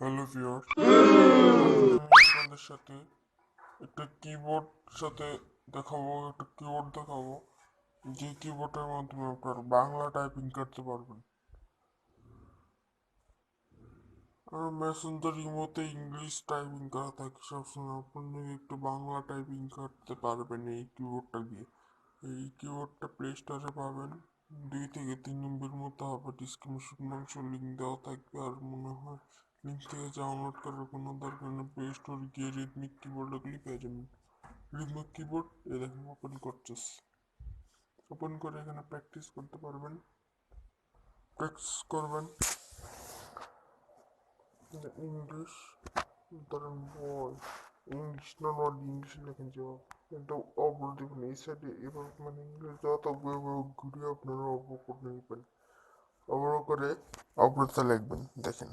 Hello viewer, আজকে আমি আপনাদের সাথে একটা কিবোর্ড সাথে দেখাবো যে কিবোর্ডের মাধ্যমে আপনার বাংলা টাইপিং করতে পারবেন। আর মেসেঞ্জার ইমোতে ইংলিশ টাইপিং করা থাকে সবসময়, আপনি একটু বাংলা টাইপিং করতে পারবেন এই কিবোর্ডটা দিয়ে। এই কিবোর্ডটা প্লে স্টোরে পাবেন, 2 থেকে 3 MB মতো হবে। ডিসক্রিপশন বক্সে লিঙ্ক দেওয়া থাকবে। আর মনে হয় লিঙ্ক থেকে ডাউনলোড করার কোনো দরকার নেই, প্লে স্টোর গিয়ে রিদমিক কিবোর্ড লিখলেই পেয়ে যাবেন। রিদমিক কিবোর্ড এ দেখেন ওপেন করতেছে। ওপেন করে এখানে প্র্যাকটিস করতে পারবেন। প্র্যাকটিস করবেন ইংলিশ, ধরেন বয় ইংলিশ, নর্মাল ইংলিশ লেখেন যে এটা অবর দেবেন এই সাইডে। এবার মানে ইংলিশ যত ঘুরিয়ে আপনারা অবর করে নেবেন। অবর করে অবরতে লিখবেন। দেখেন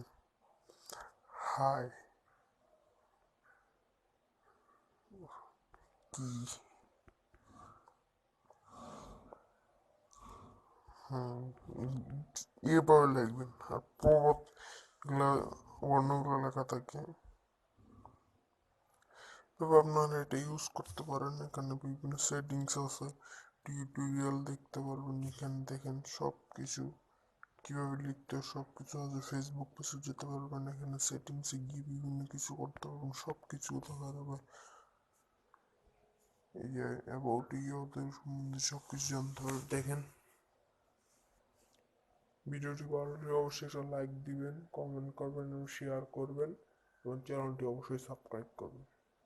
হাই কি, হুম, এভাবে লিখবেন। আর পর্বত এগুলা বর্ণগুলো লেখা থাকে। তবে আপনারা এটা ইউজ করতে পারেন, এখানে বিভিন্ন সেটিংস আছে, টিউটোরিয়াল দেখতে পারবেন। এখানে দেখেন সব কিছু কীভাবে লিখতে হয় সব কিছু আছে। ফেসবুক পেজে যেতে পারবেন, এখানে সেটিংসে গিয়ে বিভিন্ন কিছু করতে পারবেন, সব কিছু দেখা যাবে। এই যে অ্যাবাউট ওদের সম্বন্ধে সব কিছু জানতে পারবেন। দেখেন ভিডিওটি ভালো লাগলে অবশ্যই একটা লাইক দিবেন, কমেন্ট করবেন এবং শেয়ার করবেন এবং চ্যানেলটি অবশ্যই সাবস্ক্রাইব করবেন।